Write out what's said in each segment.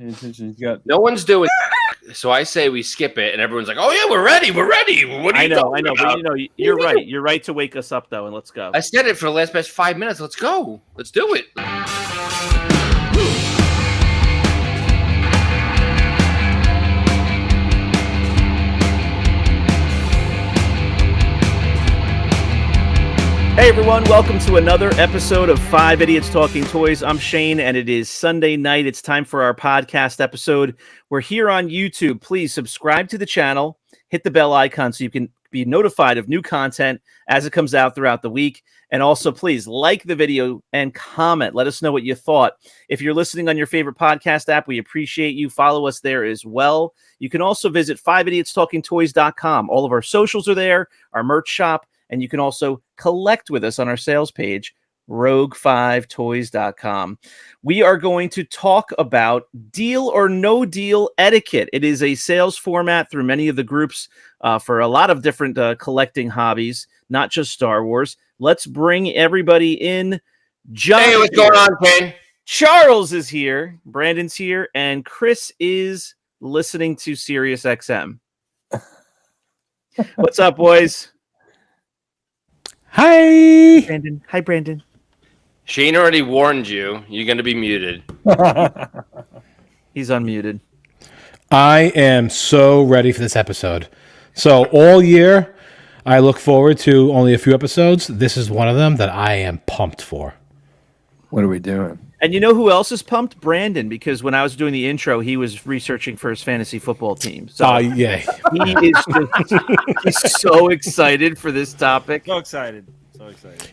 No one's doing so I say we skip it, and everyone's like, "Oh yeah, we're ready. We're ready." What are you talking about? But you're right. You're right to wake us up though, and let's go. I said it for the last 5 minutes. Let's go. Let's do it. Hey everyone, welcome to another episode of 5 Idiots Talking Toys. I'm Shane, and it is Sunday night. It's time for our podcast episode. We're here on YouTube. Please subscribe to the channel, hit the bell icon so you can be notified of new content as it comes out throughout the week. And also, please like the video and comment. Let us know what you thought. If you're listening on your favorite podcast app, we appreciate you. Follow us there as well. You can also visit 5idiotstalkingtoys.com. All of our socials are there, our merch shop, and you can also collect with us on our sales page, rogue5toys.com. We are going to talk about deal or no deal etiquette. It is a sales format through many of the groups for a lot of different collecting hobbies, not just Star Wars. Let's bring everybody in. John, hey, what's going on, Ken? Charles is here. Brandon's here. And Chris is listening to Sirius XM. What's up, boys? Hi, Brandon. Hi, Brandon. Shane already warned you. You're going to be muted. He's unmuted. I am so ready for this episode. So all year, I look forward to only a few episodes. This is one of them that I am pumped for. What are we doing? And you know who else is pumped? Brandon, because when I was doing the intro, he was researching for his fantasy football team. So Yeah. he is he's so excited for this topic. So excited.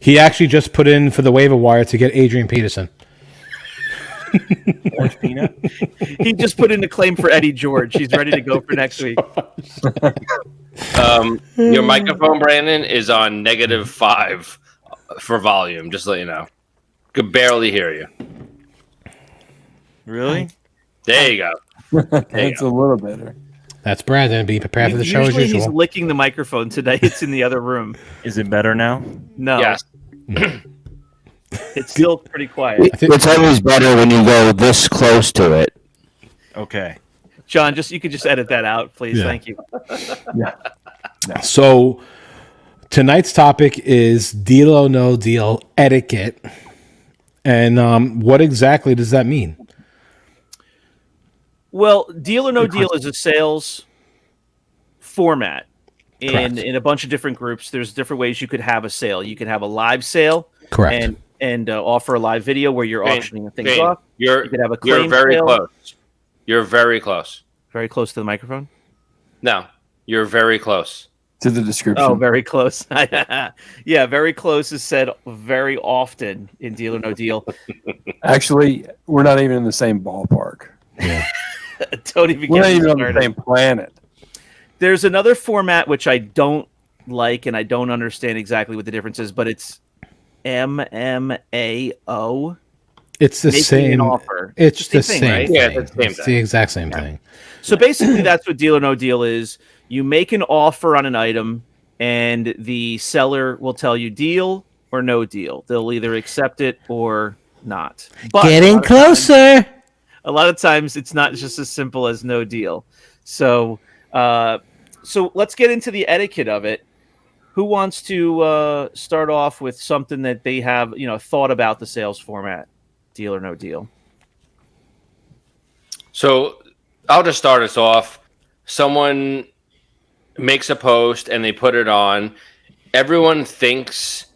He actually just put in for the waiver wire to get Adrian Peterson. Orange peanut. He just put in a claim for Eddie George. He's ready to go for next week. Your microphone, Brandon, is on -5 for volume, just to let you know. Could barely hear you. Really? There you go. It's a little better. That's Brandon. Be prepared for the show as Usually usual. he's licking the microphone. Today it's in the other room. Is it better now? No, Yes. it's still pretty quiet. It's always better when you go this close to it. Okay. John, you could just edit that out, please. Yeah. Thank you. So tonight's topic is deal or no deal etiquette. And what exactly does that mean? Well, deal or no deal is a sales format in a bunch of different groups. There's different ways you could have a sale. You could have a live sale, Correct. and offer a live video where you're auctioning things off. You could have a you're claim very sale. close. You're very close. Very close to the microphone. No, you're very close. To the description. Oh, very close. Yeah, very close is said very often in Deal or No Deal. Actually, we're not even in the same ballpark. Yeah. Don't even We're get not me even on the started. same planet. There's another format which I don't like and I don't understand exactly what the difference is, but it's MMAO. It's the Making same an offer. It's the Same same thing, right? thing. Yeah, it's the same It's thing. the exact same thing. So basically, that's what Deal or No Deal is. You make an offer on an item, and the seller will tell you deal or no deal. They'll either accept it or not. But Getting closer. a lot of times, it's not just as simple as no deal. So let's get into the etiquette of it. Who wants to start off with something that they have, thought about the sales format, deal or no deal? So I'll just start us off. Someone makes a post and they put it on. Everyone thinks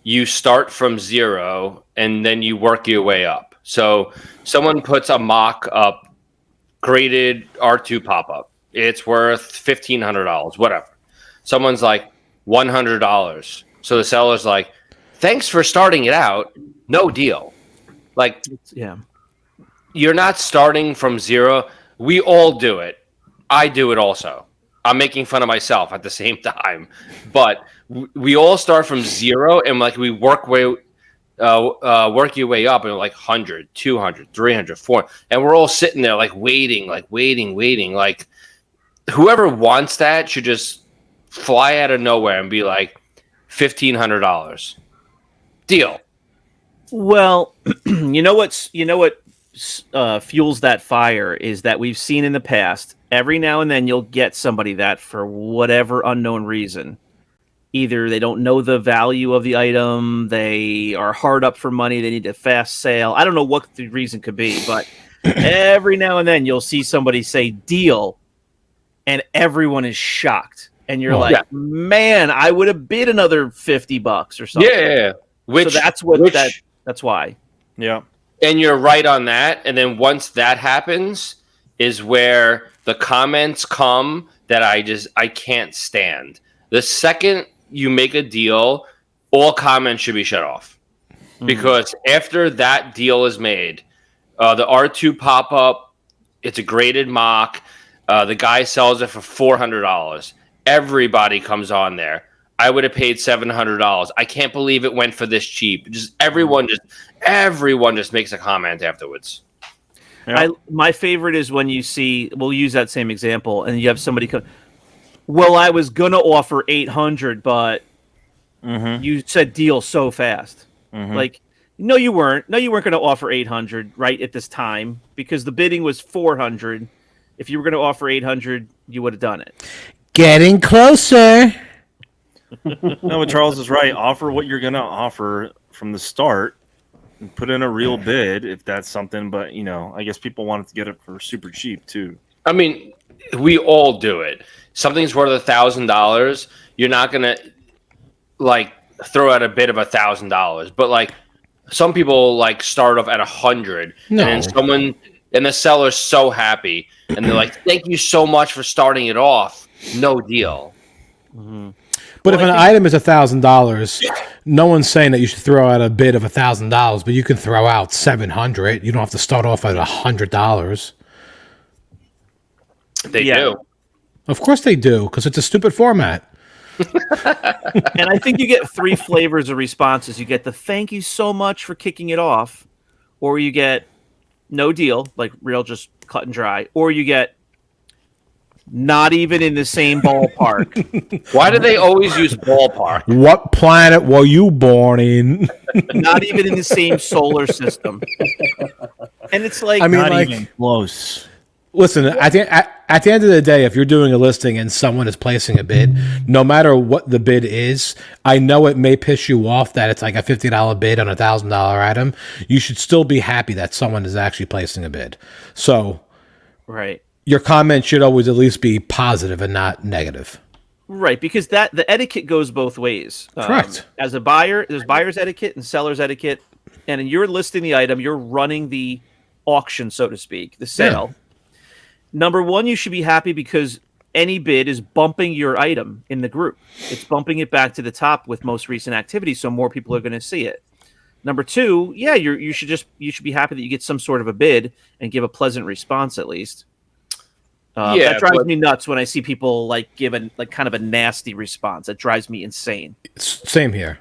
you start from 0 and then you work your way up. So someone puts a mock up, graded R2 pop-up. It's worth $1,500, whatever. Someone's like $100. So the seller's like, thanks for starting it out. No deal. Like, Yeah. you're not starting from 0. We all do it. I do it also. I'm making fun of myself at the same time, but we all start from 0 and like we work your way up and like 100, 200, 300, 400, and we're all sitting there like waiting. Like whoever wants that should just fly out of nowhere and be like $1,500 deal. Well, you know what fuels that fire is that we've seen in the past, every now and then you'll get somebody that for whatever unknown reason, either they don't know the value of the item, they are hard up for money, they need a fast sale. I don't know what the reason could be, but every now and then you'll see somebody say deal and everyone is shocked. And you're like, man, I would have bid another $50 or something. Yeah. So that's why. Yeah. And you're right on that. And then once that happens is where the comments come that I can't stand. The second you make a deal, all comments should be shut off. Because after that deal is made, the R2 pop-up, it's a graded mock. The guy sells it for $400. Everybody comes on there. I would have paid $700. I can't believe it went for this cheap. Everyone just makes a comment afterwards. Yeah. My favorite is when you see, we'll use that same example, and you have somebody come, well, I was gonna offer 800, but you said deal so fast. Like, no, you weren't. No, you weren't gonna offer 800 right at this time because the bidding was 400. If you were gonna offer 800, you would have done it. Getting closer. No, but Charles is right. Offer what you're gonna offer from the start, and put in a real bid if that's something. But I guess people wanted to get it for super cheap too. I mean, we all do it. Something's worth $1,000. You're not gonna throw out a bid of $1,000, but some people start off at 100, No. and then the seller's so happy, and they're like, "Thank you so much for starting it off." No deal. But if an item is $1,000, no one's saying that you should throw out a bid of $1,000, but you can throw out $700. You don't have to start off at $100. They do. Of course they do, because it's a stupid format. And I think you get three flavors of responses. You get the thank you so much for kicking it off, or you get no deal, like real just cut and dry, or you get not even in the same ballpark. Why do they always use ballpark? What planet were you born in? Not even in the same solar system. And it's like, I mean, Not even close. Listen, at the end of the day, if you're doing a listing and someone is placing a bid, no matter what the bid is, I know it may piss you off that it's like a $50 bid on a $1,000 item. You should still be happy that someone is actually placing a bid. So, right. Your comment should always at least be positive and not negative. Right, because the etiquette goes both ways. Correct. As a buyer, there's buyer's etiquette and seller's etiquette. And you're listing the item, you're running the auction, so to speak, the sale. Yeah. Number one, you should be happy because any bid is bumping your item in the group. It's bumping it back to the top with most recent activity, so more people are going to see it. Number two, yeah, you should be happy that you get some sort of a bid and give a pleasant response at least. That drives me nuts when I see people give kind of a nasty response. That drives me insane. Same here.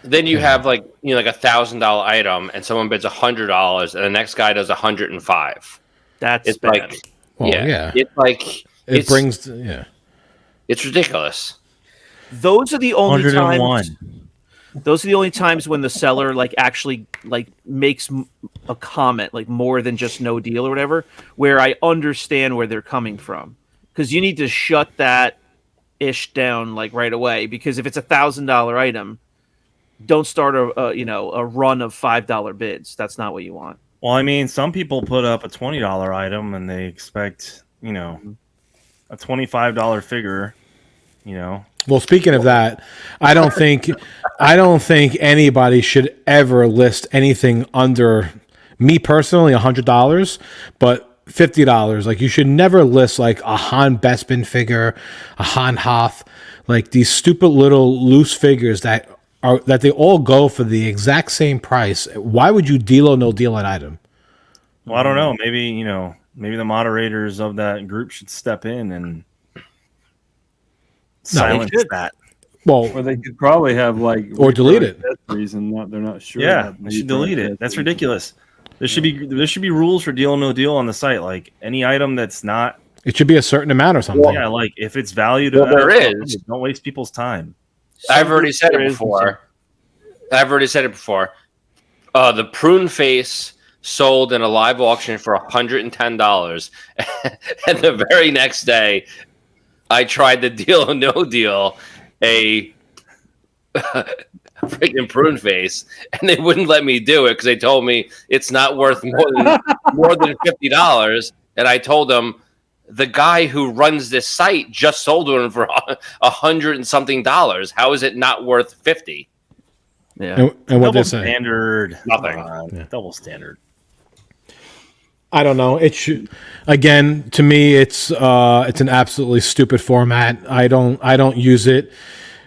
Then you have a $1,000 item, and someone bids $100, and the next guy does $105. That's bad. It's ridiculous. Those are the only 101. times. Those are the only times when the seller actually makes a comment more than just no deal or whatever, where I understand where they're coming from, because you need to shut that ish down right away. Because if it's $1,000 item, don't start a run of $5 bids. That's not what you want. Well, I mean, some people put up a $20 item and they expect a $25 figure. Well, speaking of that, I don't think anybody should ever list anything under, me personally, $100, but $50. You should never list a Han Bespin figure, a Han Hoth, these stupid little loose figures that they all go for the exact same price. Why would you deal or no deal an item? Well, I don't know. Maybe maybe the moderators of that group should step in and silence that. Well, or they could probably have or delete it. Reason they're not sure. Yeah, they should delete it. That's ridiculous. There should be rules for deal or no deal on the site. Any item that's not, it should be a certain amount or something. Well, yeah, if it's valued, there is. Don't waste people's time. I've already said it before. The prune face sold in a live auction for $110. And the very next day, I tried the Deal or No Deal, a freaking prune face, and they wouldn't let me do it because they told me it's not worth more than $50. And I told them the guy who runs this site just sold one for $100 and something. How is it not worth 50? Yeah, and what they Double say? standard. Nothing. Double standard. I don't know. It should, again, to me, it's an absolutely stupid format. I don't use it.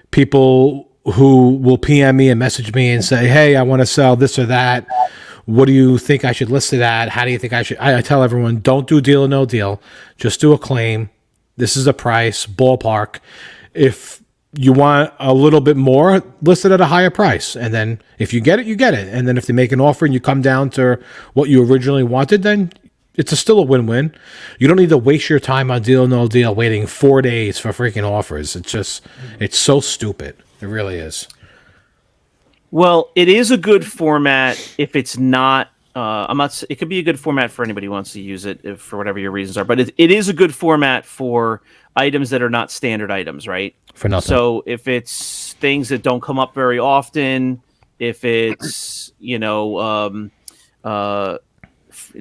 People who will PM me and message me and say, "Hey, I want to sell this or that. What do you think I should list it at? How do you think I should?" I tell everyone, don't do Deal or No Deal. Just do a claim. This is a price, ballpark. If you want a little bit more, list it at a higher price. And then if you get it, you get it. And then if they make an offer and you come down to what you originally wanted, then it's still a win-win. You don't need to waste your time on Deal or No Deal waiting 4 days for freaking offers. It's so stupid. It really is. Well, it is a good format if it's not. It could be a good format for anybody who wants to use it for whatever your reasons are. But it is a good format for items that are not standard items, right? For nothing. So if it's things that don't come up very often, if it's I don't want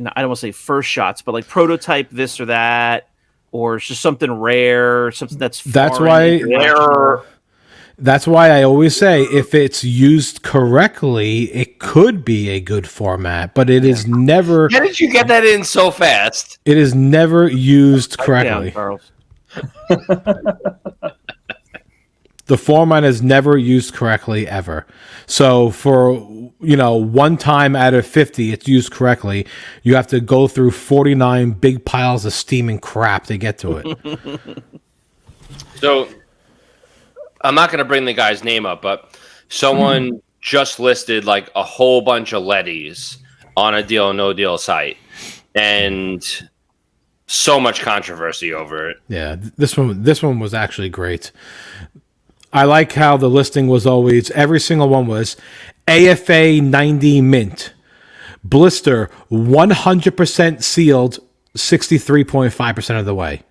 to say first shots, but like prototype this or that, or it's just something rare, something that's why. That's why I always say if it's used correctly, it could be a good format, but it is never. How did you get that in so fast? It is never used correctly. The format is never used correctly ever. So for one time out of 50, it's used correctly. You have to go through 49 big piles of steaming crap to get to it. So I'm not going to bring the guy's name up, but someone just listed like a whole bunch of Letties on a Deal or No Deal site, and so much controversy over it. Yeah, this one was actually great. I like how the listing was always, every single one was AFA 90 mint, blister 100% sealed 63.5% of the way.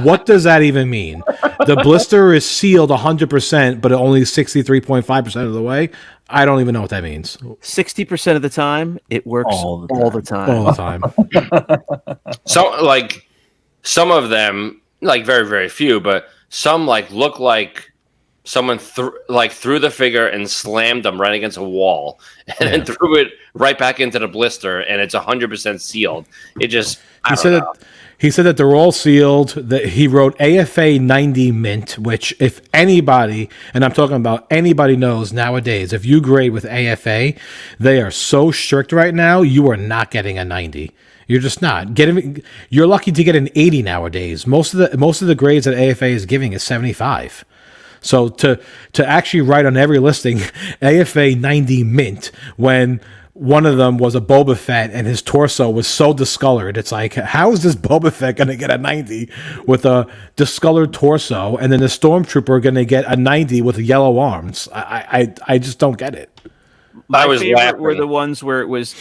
What does that even mean? The blister is sealed 100%, but only 63.5% of the way. I don't even know what that means. 60% of the time, it works all the time. All the time. So, some of them, very, very few, but some look like someone threw the figure and slammed them right against a wall, and then threw it right back into the blister, and it's 100% sealed. It just He said that they're all sealed. That he wrote AFA 90 mint, which if anybody, and I'm talking about anybody knows nowadays, if you grade with AFA, they are so strict right now, you are not getting a 90. You're just not getting. You're lucky to get an 80 nowadays. Most of the grades that AFA is giving is 75. So to actually write on every listing AFA 90 mint when one of them was a Boba Fett and his torso was so discolored, it's like, how is this Boba Fett going to get a 90 with a discolored torso, and then the Stormtrooper going to get a 90 with yellow arms? I just don't get it. My favorite were the ones where it was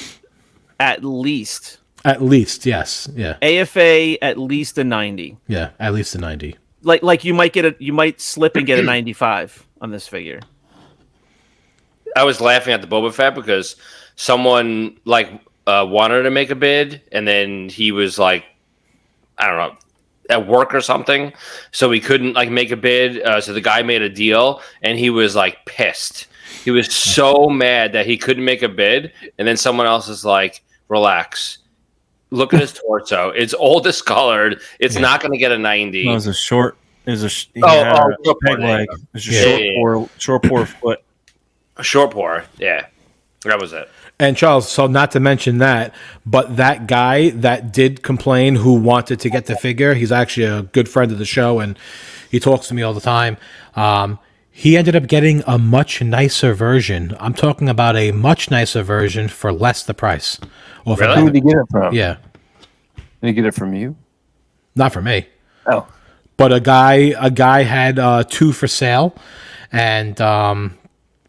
at least. At least, yes, yeah. AFA at least a 90. Yeah, at least a 90. Like you might slip and get a 95 on this figure. I was laughing at the Boba Fett because someone wanted to make a bid, and then he was I don't know, at work or something, so he couldn't make a bid. So the guy made a deal, and he was pissed. He was so mad that he couldn't make a bid, and then someone else is like, "Relax. Look at his torso. It's all discolored. It's not going to get a 90." No, it was a short. It was a peg leg. It was a short pour foot. A short pour. Yeah, that was it. And Charles, so not to mention that, but that guy that did complain who wanted to get the figure, he's actually a good friend of the show, and he talks to me all the time. He ended up getting a much nicer version. I'm talking about a much nicer version for less the price. Really? Who did he get it from? Yeah. Did he get it from you? Not from me. Oh. But a guy had two for sale, and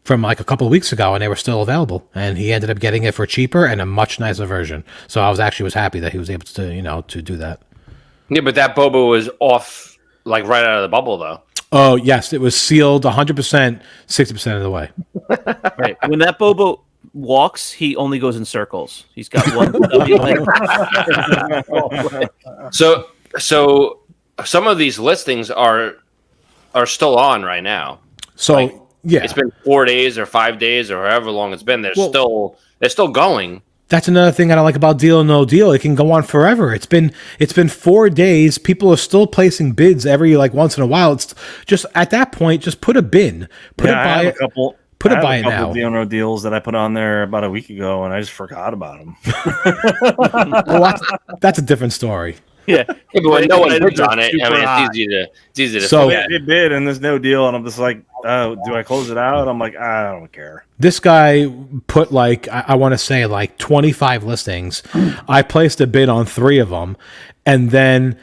from like a couple of weeks ago, and they were still available. And he ended up getting it for cheaper and a much nicer version. So I was happy that he was able to to do that. Yeah, but that boba was off like right out of the bubble though. Oh yes, it was sealed 100%, 60% of the way. Right. When that Bobo walks, he only goes in circles. He's got one stubby leg. So some of these listings are still on right now. So yeah, It's been 4 days or 5 days or however long it's been. They're still going. that's another thing I don't like about Deal or No Deal. It can go on forever. It's been 4 days. People are still placing bids every like once in a while. It's just at that point, just put a bin, I have a couple. Put I it have by a it couple now. Deal or No Deals that I put on there about a week ago, and I just forgot about them. Well, that's a different story. Yeah. Yeah, but when no one bids Super on it, I mean, high. it's easy to So- forget. They bid, and there's no deal, and I'm just like, oh, do I close it out? I'm like, I don't care. This guy put like I want to say like 25 listings. I placed a bid on 3 of them, and then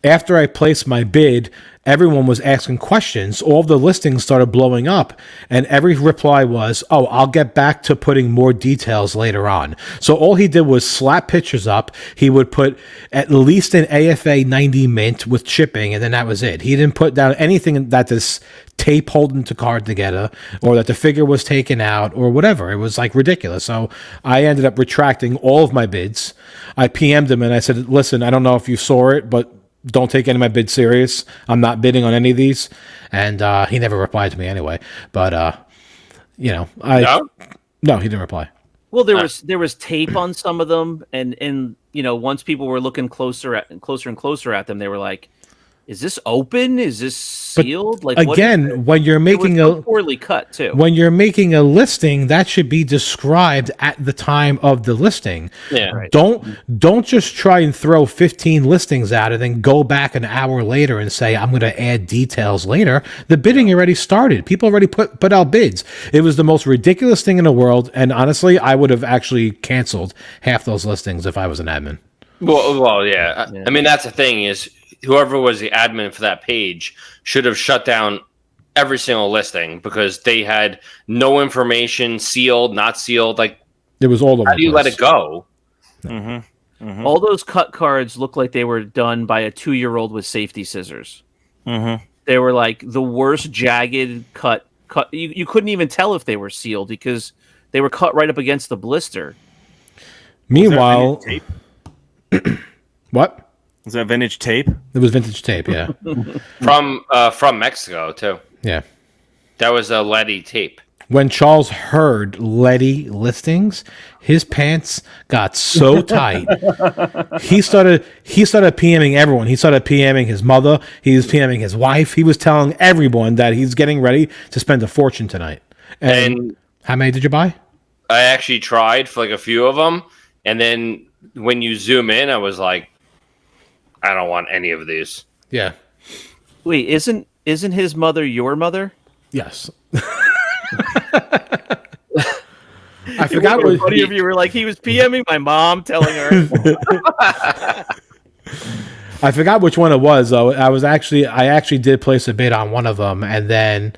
after I placed my bid, everyone was asking questions. All the listings started blowing up, and every reply was, "Oh, I'll get back to putting more details later on." So all he did was slap pictures up. He would put at least an AFA 90 mint with shipping, and then that was it. He didn't put down anything that this tape holding the card together or that the figure was taken out or whatever. It was like ridiculous. So I ended up retracting all of my bids. I PM'd him and I said, "Listen, I don't know if you saw it, but don't take any of my bids serious. I'm not bidding on any of these." And he never replied to me anyway. But no, he didn't reply. Well, there was tape on some of them, and once people were looking closer and closer at them, they were like, "Is this open? Is this sealed?" Like Again, when you're making poorly cut too. when you're making a listing, that should be described at the time of the listing. Yeah. Right. Don't just try and throw 15 listings out and then go back an hour later and say, "I'm going to add details later." The bidding already started. People already put out bids. It was the most ridiculous thing in the world, and honestly, I would have actually canceled half those listings if I was an admin. Well, yeah. I mean, that's the thing is whoever was the admin for that page should have shut down every single listing because they had no information, sealed, not sealed. Like, It was all over. how do you let it go? Mm-hmm. All those cut cards look like they were done by a 2-year-old with safety scissors. Mm-hmm. They were like the worst jagged cut. You couldn't even tell if they were sealed because they were cut right up against the blister. Meanwhile, what? Was that vintage tape? It was vintage tape. Yeah, From Mexico too. yeah. That was a Letty tape. When Charles heard Letty listings, his pants got so tight. He started PMing everyone. He started PMing his mother. He was PMing his wife. He was telling everyone that he's getting ready to spend a fortune tonight. And how many did you buy? I actually tried for like a few of them, and then when you zoom in, I was like, I don't want any of these. Yeah. Wait, isn't his mother your mother? Yes. I forgot what Funny of you were like, he was PMing my mom, telling her. I forgot which one it was though. I actually did place a bid on one of them, and then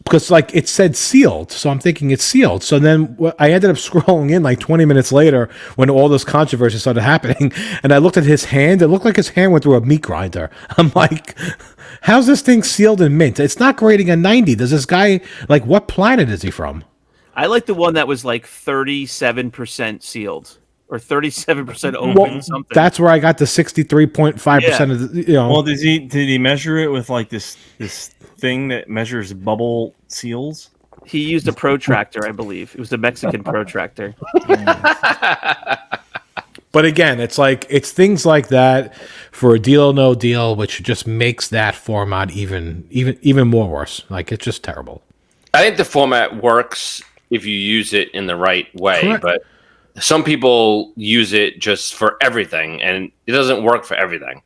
because like it said sealed, so I'm thinking it's sealed. So then I ended up scrolling in like 20 minutes later when all this controversy started happening, and I looked at his hand. It looked like his hand went through a meat grinder. I'm like, how's this thing sealed in mint? It's not grading a 90. Does this guy like what planet is he from? I like the one that was like 37% sealed or 37% open. Something. That's where I got the 63.5% of the, Well, did he measure it with like this thing that measures bubble seals? He used a protractor, I believe. It was a Mexican protractor. But again, it's things like that for a deal or no deal, which just makes that format even more worse. Like it's just terrible. I think the format works if you use it in the right way, Correct. but some people use it just for everything, and it doesn't work for everything.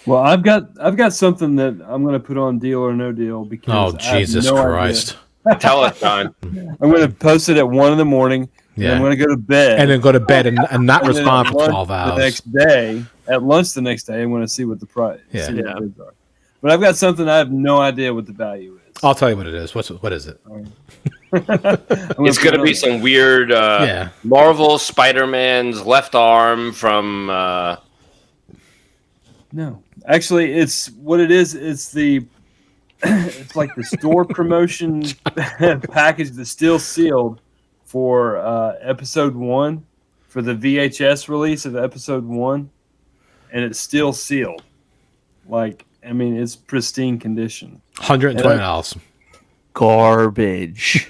Well, I've got something that I'm going to put on Deal or No Deal because Oh, Jesus Christ. Tell us, John. I'm going to post it at 1 in the morning. Yeah. And I'm going to go to bed. And then go to bed and not And then respond at for lunch 12 hours. The next day, at lunch the next day, I'm going to see what the price Yeah. see what the bids are. But I've got something I have no idea what the value is. I'll tell you what it is. What is it? It's going to be some weird Marvel Spider-Man's left arm from. No, actually, it's what it is. It's the it's like the store promotion package that's still sealed for episode 1 for the VHS release of episode 1, and it's still sealed. Like, I mean, it's pristine condition. $120. Garbage.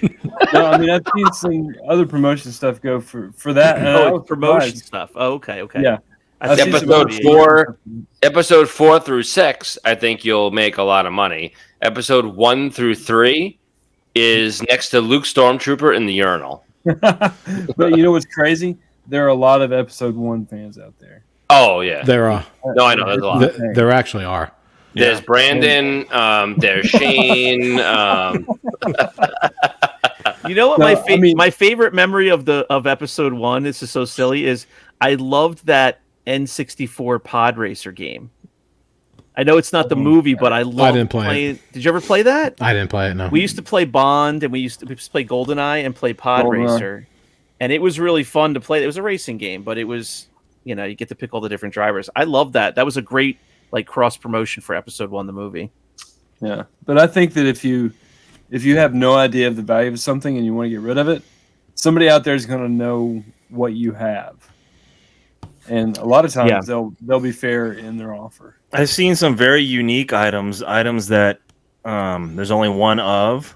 No, I mean, I've seen some other promotion stuff go for that. And I was promotion surprised. stuff. Oh, okay. Yeah. I've seen some Episode 4 through 6, I think you'll make a lot of money. Episode 1 through 3 is next to Luke Stormtrooper in the urinal. But you know what's crazy? There are a lot of episode 1 fans out there. Oh yeah, There are. no, I know there's a lot. There actually are. There's Brandon. There's Shane. You know what? No, My favorite memory of episode 1. This is so silly. Is I loved that N64 Pod Racer game. I know it's not the movie, but I didn't play playing. Did you ever play that? I didn't play it, no. We used to play Bond, and we used to play GoldenEye and play Pod Racer, and it was really fun to play. It was a racing game, but it was, you get to pick all the different drivers. I love that. That was a great cross promotion for episode 1, the movie. Yeah, but I think that if you have no idea of the value of something and you want to get rid of it, somebody out there is going to know what you have, and a lot of times they'll be fair in their offer. I've seen some very unique items that there's only one of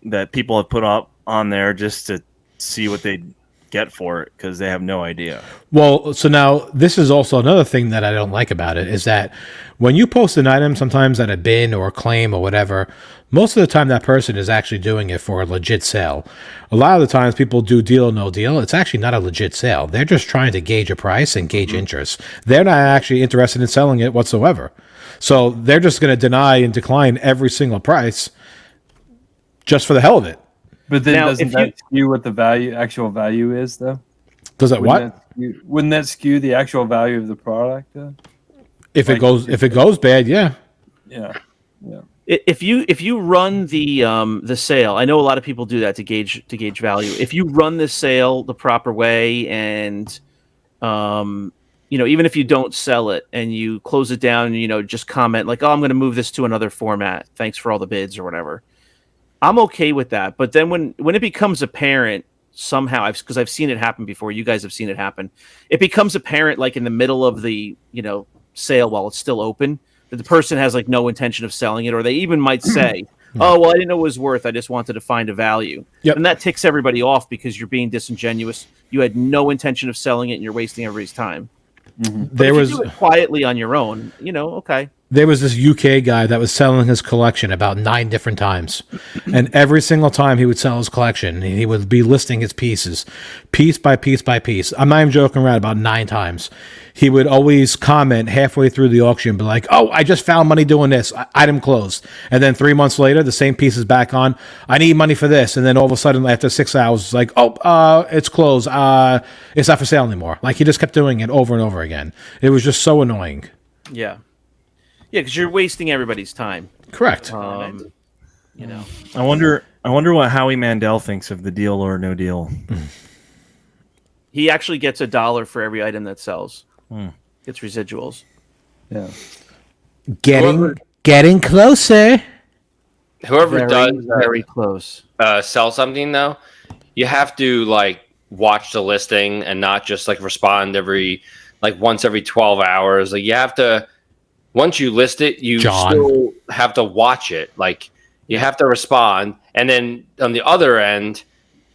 that people have put up on there just to see what they get for it because they have no idea. Well, so now this is also another thing that I don't like about it is that when you post an item sometimes at a bin or a claim or whatever, most of the time that person is actually doing it for a legit sale. A lot of the times people do deal or no deal. It's actually not a legit sale. They're just trying to gauge a price and gauge interest. They're not actually interested in selling it whatsoever. So they're just going to deny and decline every single price just for the hell of it. But then doesn't that skew what the actual value is, though? Does that Wouldn't that skew the actual value of the product, though? If it goes bad, yeah. Yeah. If you run the sale, I know a lot of people do that to gauge value. If you run the sale the proper way, and even if you don't sell it and you close it down, and just comment like, "Oh, I'm going to move this to another format. Thanks for all the bids," or whatever. I'm okay with that. But then when it becomes apparent somehow, because I've seen it happen before, you guys have seen it happen. It becomes apparent like in the middle of the sale while it's still open, that the person has no intention of selling it, or they even might say, "Oh, well, I didn't know it was worth. I just wanted to find a value." Yep. And that ticks everybody off because you're being disingenuous. You had no intention of selling it, and you're wasting everybody's time. Mm-hmm. But if you do it quietly on your own, okay. There was this UK guy that was selling his collection about 9 different times. And every single time he would sell his collection, he would be listing his pieces, piece by piece by piece. I'm not even joking around, about 9 times. He would always comment halfway through the auction, be like, "Oh, I just found money doing this. Item closed." And then 3 months later, the same piece is back on. "I need money for this." And then all of a sudden, after 6 hours, it's like, "Oh, it's closed. It's not for sale anymore." Like, he just kept doing it over and over again. It was just so annoying. Yeah. Yeah, because you're wasting everybody's time. Correct. I wonder what Howie Mandel thinks of the deal or no deal. He actually gets $1 for every item that sells. Gets residuals. Yeah. Getting closer. Whoever does very close sell something though, you have to watch the listing and not just respond once every 12 hours. You have to. Once you list it, you still have to watch it. You have to respond. And then on the other end,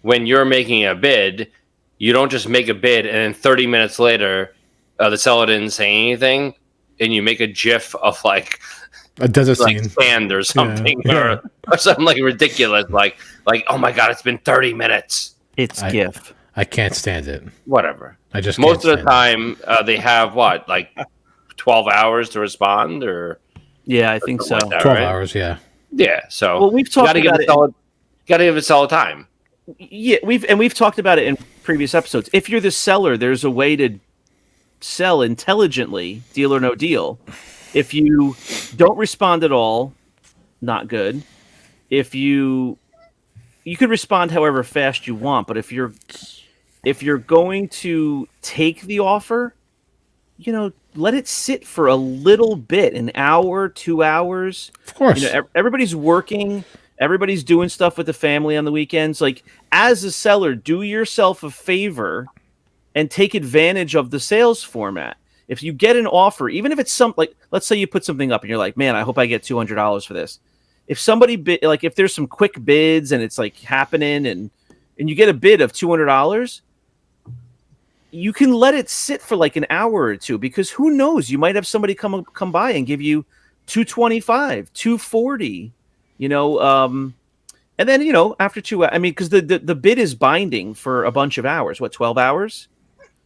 when you're making a bid, you don't just make a bid and then 30 minutes later, the seller didn't say anything, and you make a GIF of a desert scene, sand or something, or something ridiculous, oh my god, it's been 30 minutes. It's GIF. I can't stand it. Whatever. I just most of the time they have 12 hours to respond, or I think so. 12 hours, yeah. Yeah. So well, we've talked about it. Got to give it solid time. Yeah, we've talked about it in previous episodes. If you're the seller, there's a way to sell intelligently, deal or no deal. If you don't respond at all, not good. If you you could respond however fast you want, but if you're going to take the offer, let it sit for a little bit, an hour, 2 hours. Of course. Everybody's working, everybody's doing stuff with the family on the weekends. Like, as a seller, do yourself a favor and take advantage of the sales format. If you get an offer, even if it's let's say you put something up and you're like, man, I hope I get $200 for this. If somebody if there's some quick bids and it's like happening and you get a bid of $200, you can let it sit for like an hour or two, because who knows, you might have somebody come by and give you $225, $240, and then after because the bid is binding for a bunch of hours. What, 12 hours?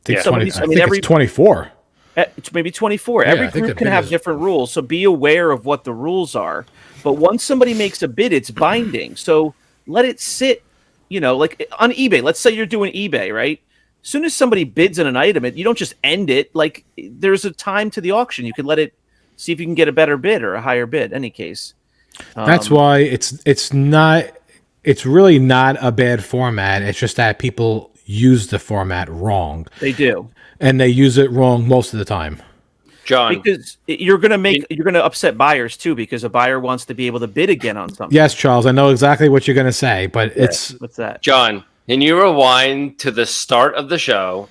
I think it's 24. It's maybe 24. Every group can have different rules, so be aware of what the rules are. But once somebody makes a bid, it's binding. So let it sit, like on eBay. Let's say you're doing eBay, right? As soon as somebody bids on an item, you don't just end it. Like, there's a time to the auction. You can let it, see if you can get a better bid or a higher bid. Any case, that's why it's really not a bad format. It's just that people use the format wrong. They do, and they use it wrong most of the time. John, because you're gonna upset buyers too, because a buyer wants to be able to bid again on something. Yes, Charles, I know exactly what you're gonna say, but what's that, John? Can you rewind to the start of the show,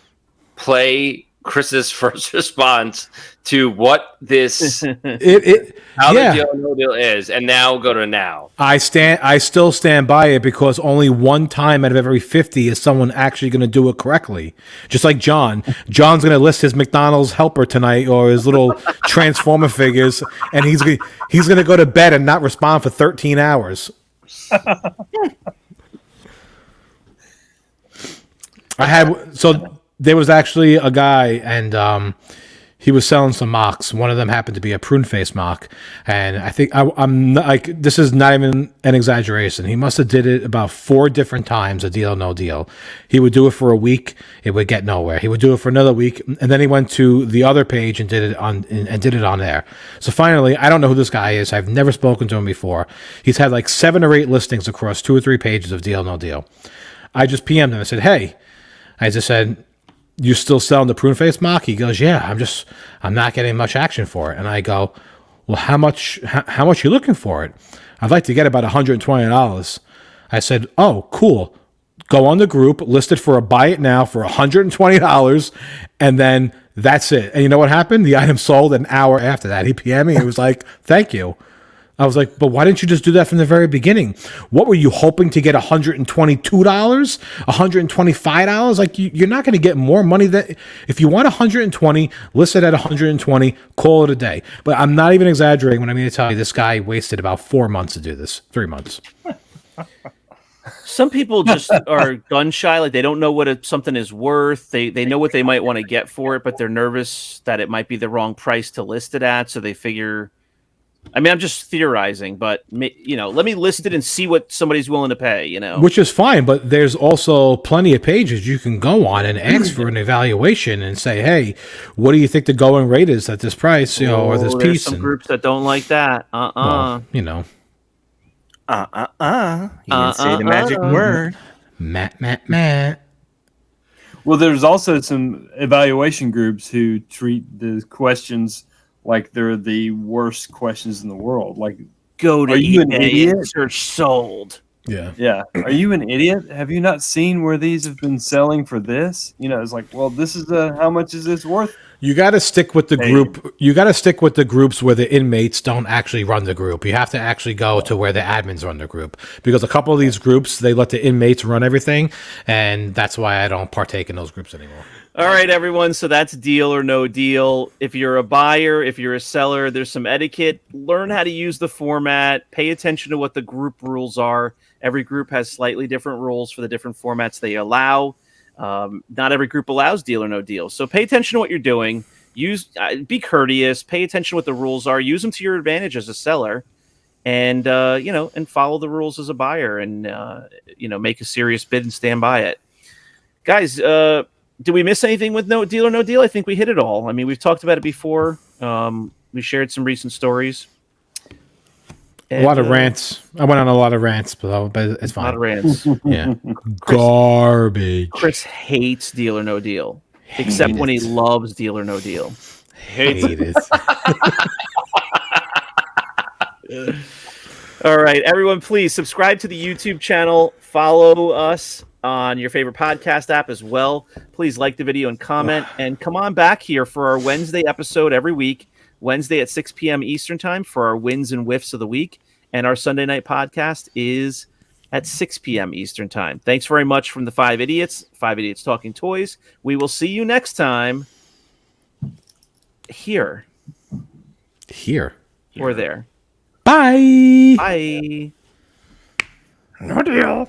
play Chris's first response to what this the deal no deal is, and now go to now. I still stand by it, because only one time out of every 50 is someone actually going to do it correctly. Just like John's going to list his McDonald's helper tonight, or his little Transformer figures, and he's going to go to bed and not respond for 13 hours. There was actually a guy, and he was selling some mocks. One of them happened to be a prune face mock, and I think I'm not, like, this is not even an exaggeration. He must have did it about 4 different times, a deal no deal. He would do it for a week, it would get nowhere. He would do it for another week, and then he went to the other page and did it on there. So finally, I don't know who this guy is. I've never spoken to him before. He's had like 7 or 8 listings across 2 or 3 pages of deal no deal. I just PM'd him and said, hey, I just said, you still selling the prune face mock? He goes, yeah, I'm not getting much action for it. And I go, well, how much you looking for it? I'd like to get about $120. I said, oh, cool. Go on the group, list it for a buy it now for $120, and then that's it. And you know what happened? The item sold an hour after that. He PM'd me. He was like, thank you. I was like, but why didn't you just do that from the very beginning? What were you hoping to get, $122, $125? Like, you're not going to get more money than if you want 120, list it at 120, call it a day. But I'm not even exaggerating when I mean to tell you this guy wasted about 4 months to do this, 3 months. Some people just are gun shy, like they don't know what something is worth. They know what they might want to get for it, but they're nervous that it might be the wrong price to list it at, so they figure. I mean, I'm just theorizing, but let me list it and see what somebody's willing to pay. Which is fine, but there's also plenty of pages you can go on and ask for an evaluation and say, "Hey, what do you think the going rate is at this price?" Or this there's piece. Some groups that don't like that. Well, You didn't say the magic word. Matt. Well, there's also some evaluation groups who treat the questions like they're the worst questions in the world. Like, go to are you an eBay idiot? and search sold. Yeah. Are you an idiot? Have you not seen where these have been selling for this? It's like, well, this is how much is this worth? You got to stick with the group. You got to stick with the groups where the inmates don't actually run the group. You have to actually go to where the admins run the group, because a couple of these groups, they let the inmates run everything, and that's why I don't partake in those groups anymore. All right, everyone. So that's deal or no deal. If you're a buyer, if you're a seller, there's some etiquette. Learn how to use the format. Pay attention to what the group rules are. Every group has slightly different rules for the different formats they allow. Not every group allows deal or no deal. So pay attention to what you're doing. Be courteous. Pay attention to what the rules are. Use them to your advantage as a seller, and and follow the rules as a buyer, and make a serious bid and stand by it, guys. Did we miss anything with no deal or no deal? I think we hit it all. I mean, we've talked about it before. We shared some recent stories. A lot of rants. I went on a lot of rants, but it's A lot fine. of rants. Yeah. Garbage. Chris hates Deal or No Deal, except when he loves Deal or No Deal. Hates Hate it. it. All right, everyone, please subscribe to the YouTube channel. Follow us on your favorite podcast app as well. Please like the video and comment. And come on back here for our Wednesday episode every week, Wednesday at 6 p.m. Eastern Time for our wins and whiffs of the week. And our Sunday night podcast is at 6 p.m. Eastern Time. Thanks very much from the Five Idiots Talking Toys. We will see you next time here or there. Bye. Bye. No deal.